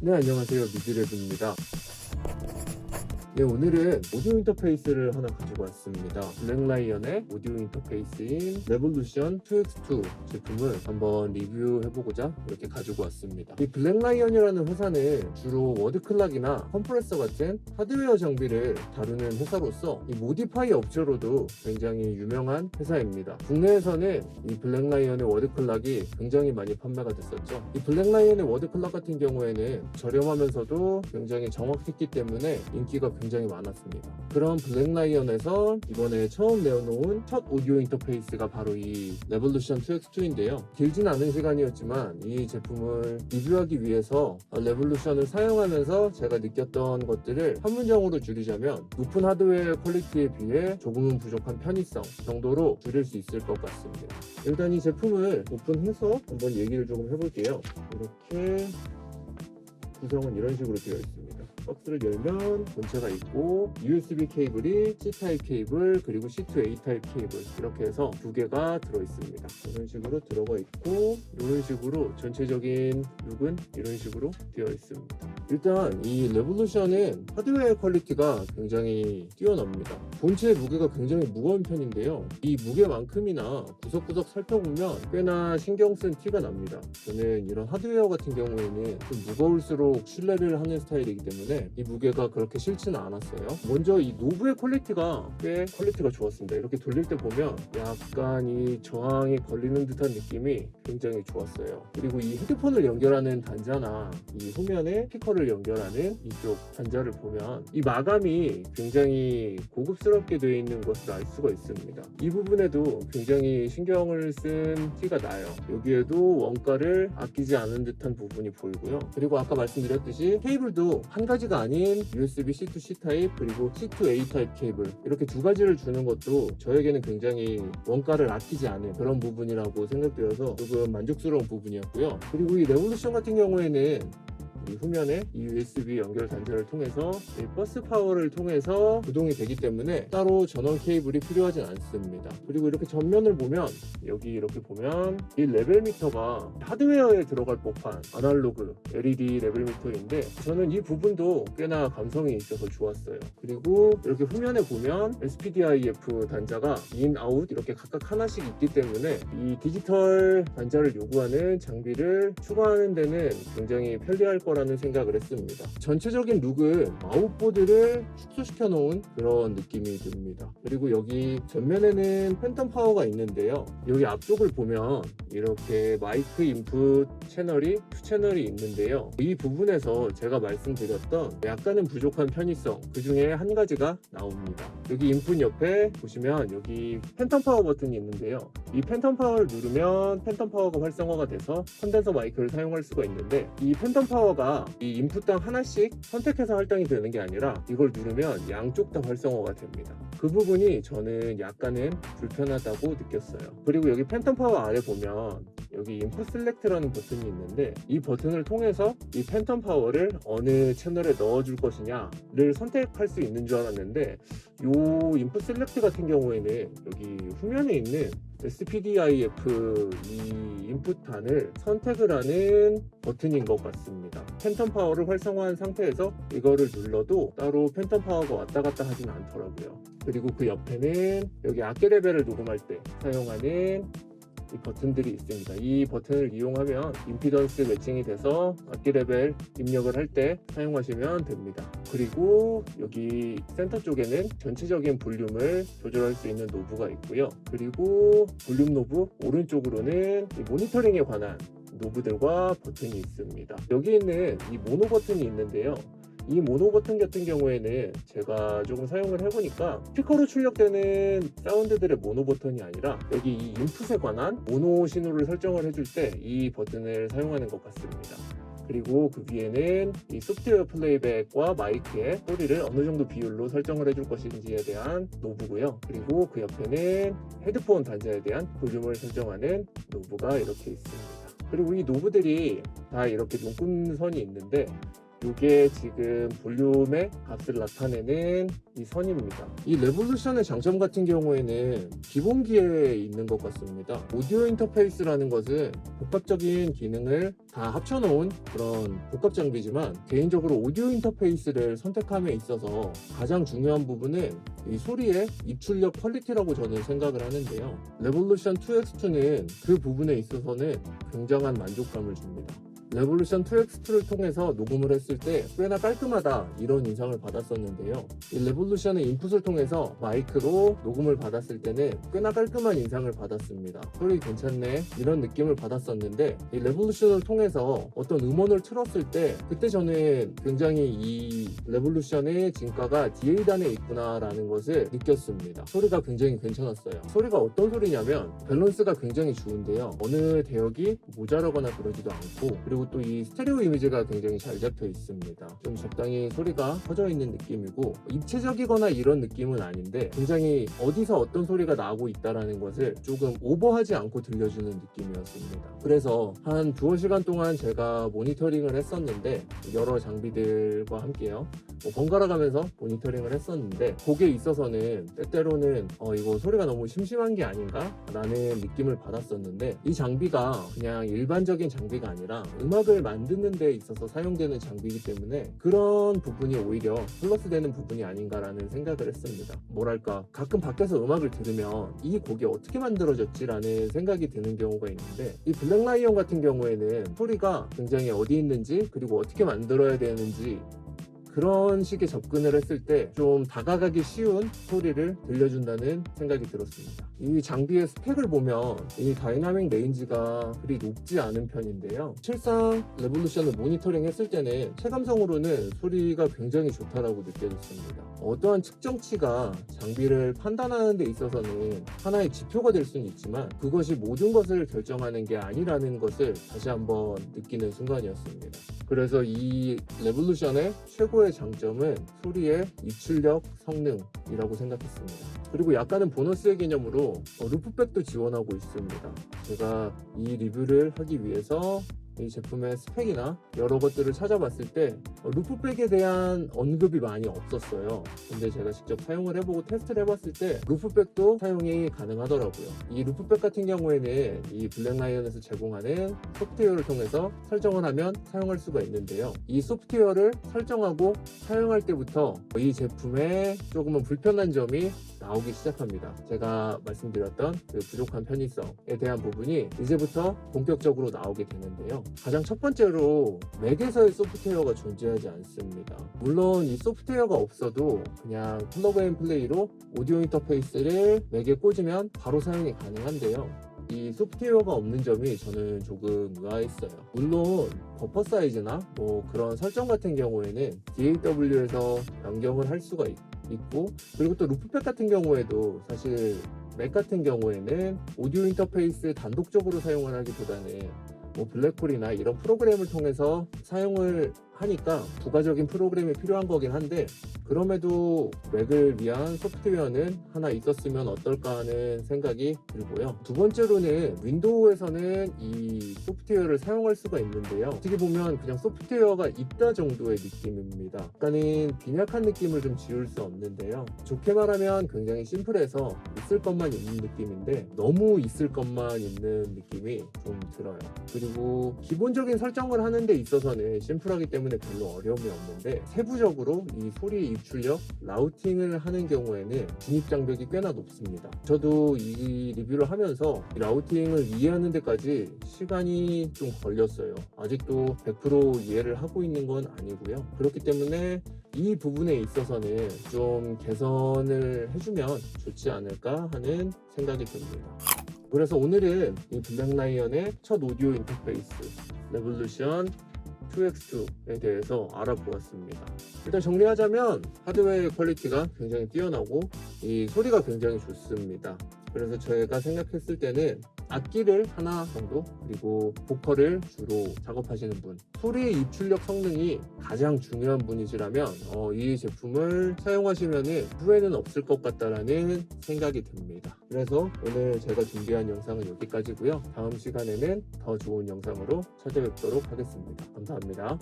네, 안녕하세요. 미드랩입니다. 네, 오늘은 오디오 인터페이스를 하나 가지고 왔습니다. 블랙라이언의 오디오 인터페이스인 레볼루션 2X2 제품을 한번 리뷰해보고자 이렇게 가지고 왔습니다. 이 블랙라이언이라는 회사는 주로 워드클락이나 컴프레서 같은 하드웨어 장비를 다루는 회사로서 이 모디파이 업체로도 굉장히 유명한 회사입니다. 국내에서는 이 블랙라이언의 워드클락이 굉장히 많이 판매가 됐었죠. 이 블랙라이언의 워드클락 같은 경우에는 저렴하면서도 굉장히 정확했기 때문에 인기가 굉장히 많았습니다. 그런 블랙라이언에서 이번에 처음 내어놓은 첫 오디오 인터페이스가 바로 이 레볼루션 2X2인데요. 길진 않은 시간이었지만 이 제품을 리뷰하기 위해서 레볼루션을 사용하면서 제가 느꼈던 것들을 한 문장으로 줄이자면 높은 하드웨어 퀄리티에 비해 조금은 부족한 편의성 정도로 줄일 수 있을 것 같습니다. 일단 이 제품을 오픈해서 한번 얘기를 조금 해볼게요. 이렇게 구성은 이런 식으로 되어 있습니다. 박스를 열면 본체가 있고 USB 케이블이 C 타입 케이블 그리고 C to A 타입 케이블 이렇게 해서 두 개가 들어있습니다. 이런 식으로 들어가 있고 이런 식으로 전체적인 룩은 이런 식으로 되어 있습니다. 일단 이 레볼루션은 하드웨어 퀄리티가 굉장히 뛰어납니다. 본체의 무게가 굉장히 무거운 편인데요. 이 무게만큼이나 구석구석 살펴보면 꽤나 신경 쓴 티가 납니다. 저는 이런 하드웨어 같은 경우에는 좀 무거울수록 신뢰를 하는 스타일이기 때문에 이 무게가 그렇게 싫지는 않았어요. 먼저 이 노브의 퀄리티가 꽤 퀄리티가 좋았습니다. 이렇게 돌릴 때 보면 약간 이 저항이 걸리는 듯한 느낌이 굉장히 좋았어요. 그리고 이 헤드폰을 연결하는 단자나 이 후면에 스피커를 연결하는 이쪽 단자를 보면 이 마감이 굉장히 고급스럽게 되어 있는 것을 알 수가 있습니다. 이 부분에도 굉장히 신경을 쓴 티가 나요. 여기에도 원가를 아끼지 않은 듯한 부분이 보이고요. 그리고 아까 말씀드렸듯이 케이블도 한 가지가 아닌 USB C to C 타입 그리고 C to A 타입 케이블 이렇게 두 가지를 주는 것도 저에게는 굉장히 원가를 아끼지 않은 그런 부분이라고 생각되어서 조금 만족스러운 부분이었고요. 그리고 이 레볼루션 같은 경우에는 이 후면에 이 USB 연결 단자를 통해서 이 버스 파워를 통해서 구동이 되기 때문에 따로 전원 케이블이 필요하진 않습니다. 그리고 이렇게 전면을 보면 여기 이렇게 보면 이 레벨 미터가 하드웨어에 들어갈 법한 아날로그 LED 레벨 미터인데 저는 이 부분도 꽤나 감성이 있어서 좋았어요. 그리고 이렇게 후면에 보면 SPDIF 단자가 인, 아웃 이렇게 각각 하나씩 있기 때문에 이 디지털 단자를 요구하는 장비를 추가하는 데는 굉장히 편리할 거라는 생각을 했습니다. 전체적인 룩은 아웃보드를 축소시켜 놓은 그런 느낌이 듭니다. 그리고 여기 전면에는 팬텀 파워가 있는데요. 여기 앞쪽을 보면 이렇게 마이크 인풋 채널이 두 채널이 있는데요. 이 부분에서 제가 말씀드렸던 약간은 부족한 편의성 그 중에 한 가지가 나옵니다. 여기 인풋 옆에 보시면 여기 팬텀 파워 버튼이 있는데요. 이 팬텀 파워를 누르면 팬텀 파워가 활성화가 돼서 컨덴서 마이크를 사용할 수가 있는데 이 팬텀 파워가 이 인풋당 하나씩 선택해서 할당이 되는 게 아니라 이걸 누르면 양쪽 다 활성화가 됩니다. 그 부분이 저는 약간은 불편하다고 느꼈어요. 그리고 여기 팬텀 파워 아래 보면 여기 인풋 셀렉트라는 버튼이 있는데 이 버튼을 통해서 이 팬텀 파워를 어느 채널에 넣어줄 것이냐를 선택할 수 있는 줄 알았는데 이 인풋 셀렉트 같은 경우에는 여기 후면에 있는 SPDIF 이 인풋 단을 선택을 하는 버튼인 것 같습니다. 팬텀 파워를 활성화한 상태에서 이거를 눌러도 따로 팬텀 파워가 왔다 갔다 하진 않더라고요. 그리고 그 옆에는 여기 악기 레벨을 녹음할 때 사용하는 이 버튼들이 있습니다. 이 버튼을 이용하면 임피던스 매칭이 돼서 악기 레벨 입력을 할 때 사용하시면 됩니다. 그리고 여기 센터 쪽에는 전체적인 볼륨을 조절할 수 있는 노브가 있고요. 그리고 볼륨 노브 오른쪽으로는 이 모니터링에 관한 노브들과 버튼이 있습니다. 여기 있는 이 모노 버튼이 있는데요. 이 모노 버튼 같은 경우에는 제가 조금 사용을 해보니까 스피커로 출력되는 사운드들의 모노 버튼이 아니라 여기 이 인풋에 관한 모노 신호를 설정을 해줄 때 이 버튼을 사용하는 것 같습니다. 그리고 그 위에는 이 소프트웨어 플레이백과 마이크의 소리를 어느 정도 비율로 설정을 해줄 것인지에 대한 노브고요. 그리고 그 옆에는 헤드폰 단자에 대한 볼륨을 설정하는 노브가 이렇게 있습니다. 그리고 이 노브들이 다 이렇게 눈금선이 있는데 이게 지금 볼륨의 값을 나타내는 이 선입니다. 이 레볼루션의 장점 같은 경우에는 기본기에 있는 것 같습니다. 오디오 인터페이스라는 것은 복합적인 기능을 다 합쳐놓은 그런 복합 장비지만, 개인적으로 오디오 인터페이스를 선택함에 있어서 가장 중요한 부분은 이 소리의 입출력 퀄리티라고 저는 생각을 하는데요. 레볼루션 2X2는 그 부분에 있어서는 굉장한 만족감을 줍니다. 레볼루션 2X2를 통해서 녹음을 했을 때 꽤나 깔끔하다, 이런 인상을 받았었는데요. 이 레볼루션의 인풋을 통해서 마이크로 녹음을 받았을 때는 꽤나 깔끔한 인상을 받았습니다. 소리 괜찮네, 이런 느낌을 받았었는데, 이 레볼루션을 통해서 어떤 음원을 틀었을 때 그때 저는 굉장히 이 레볼루션의 진가가 DA단에 있구나 라는 것을 느꼈습니다. 소리가 굉장히 괜찮았어요. 소리가 어떤 소리냐면 밸런스가 굉장히 좋은데요, 어느 대역이 모자라거나 그러지도 않고, 그리고 또 이 스테레오 이미지가 굉장히 잘 잡혀 있습니다. 좀 적당히 소리가 퍼져 있는 느낌이고, 입체적이거나 이런 느낌은 아닌데 굉장히 어디서 어떤 소리가 나오고 있다라는 것을 조금 오버하지 않고 들려주는 느낌이었습니다. 그래서 한 두어 시간 동안 제가 모니터링을 했었는데, 여러 장비들과 함께요, 번갈아 가면서 모니터링을 했었는데, 곡에 있어서는 때때로는 이거 소리가 너무 심심한 게 아닌가 라는 느낌을 받았었는데, 이 장비가 그냥 일반적인 장비가 아니라 음악을 만드는 데 있어서 사용되는 장비이기 때문에 그런 부분이 오히려 플러스 되는 부분이 아닌가라는 생각을 했습니다. 뭐랄까, 가끔 밖에서 음악을 들으면 이 곡이 어떻게 만들어졌지 라는 생각이 드는 경우가 있는데, 이 블랙라이언 같은 경우에는 소리가 굉장히 어디 있는지, 그리고 어떻게 만들어야 되는지, 그런 식의 접근을 했을 때 좀 다가가기 쉬운 소리를 들려준다는 생각이 들었습니다. 이 장비의 스펙을 보면 이 다이나믹 레인지가 그리 높지 않은 편인데요, 실상 레볼루션을 모니터링 했을 때는 체감성으로는 소리가 굉장히 좋다라고 느껴졌습니다. 어떠한 측정치가 장비를 판단하는 데 있어서는 하나의 지표가 될 수는 있지만 그것이 모든 것을 결정하는 게 아니라는 것을 다시 한번 느끼는 순간이었습니다. 그래서 이 레볼루션의 최고의 장점은 소리의 입출력 성능이라고 생각했습니다. 그리고 약간은 보너스의 개념으로 루프백도 지원하고 있습니다. 제가 이 리뷰를 하기 위해서 이 제품의 스펙이나 여러 것들을 찾아봤을 때 루프백에 대한 언급이 많이 없었어요. 근데 제가 직접 사용을 해보고 테스트를 해봤을 때 루프백도 사용이 가능하더라고요. 이 루프백 같은 경우에는 이 블랙라이언에서 제공하는 소프트웨어를 통해서 설정을 하면 사용할 수가 있는데요, 이 소프트웨어를 설정하고 사용할 때부터 이 제품에 조금은 불편한 점이 나오기 시작합니다. 제가 말씀드렸던 그 부족한 편의성에 대한 부분이 이제부터 본격적으로 나오게 되는데요, 가장 첫 번째로 맥에서의 소프트웨어가 존재하지 않습니다. 물론 이 소프트웨어가 없어도 그냥 플러그 앤 플레이로 오디오 인터페이스를 맥에 꽂으면 바로 사용이 가능한데요, 이 소프트웨어가 없는 점이 저는 조금 의아했어요. 물론 버퍼 사이즈나 뭐 그런 설정 같은 경우에는 DAW에서 변경을 할 수가 있고, 그리고 또 루프백 같은 경우에도 사실 맥 같은 경우에는 오디오 인터페이스 단독적으로 사용을 하기보다는 뭐 블랙홀이나 이런 프로그램을 통해서 사용을 하니까 부가적인 프로그램이 필요한 거긴 한데, 그럼에도 맥을 위한 소프트웨어는 하나 있었으면 어떨까 하는 생각이 들고요. 두 번째로는 윈도우에서는 이 소프트웨어를 사용할 수가 있는데요, 어떻게 보면 그냥 소프트웨어가 있다 정도의 느낌입니다. 약간은 빈약한 느낌을 좀 지울 수 없는데요, 좋게 말하면 굉장히 심플해서 있을 것만 있는 느낌인데 너무 있을 것만 있는 느낌이 좀 들어요. 그리고 기본적인 설정을 하는 데 있어서는 심플하기 때문에 별로 어려움이 없는데, 세부적으로 이 소리 입출력, 라우팅을 하는 경우에는 진입 장벽이 꽤나 높습니다. 저도 이 리뷰를 하면서 이 라우팅을 이해하는 데까지 시간이 좀 걸렸어요. 아직도 100% 이해를 하고 있는 건 아니고요. 그렇기 때문에 이 부분에 있어서는 좀 개선을 해주면 좋지 않을까 하는 생각이 듭니다. 그래서 오늘은 이 블랙라이언의 첫 오디오 인터페이스 레볼루션 2X2에 대해서 알아보았습니다. 일단 정리하자면 하드웨어의 퀄리티가 굉장히 뛰어나고 이 소리가 굉장히 좋습니다. 그래서 제가 생각했을 때는 악기를 하나 정도, 그리고 보컬을 주로 작업하시는 분, 소리의 입출력 성능이 가장 중요한 분이시라면 이 제품을 사용하시면 후회는 없을 것 같다라는 생각이 듭니다. 그래서 오늘 제가 준비한 영상은 여기까지고요. 다음 시간에는 더 좋은 영상으로 찾아뵙도록 하겠습니다. 감사합니다.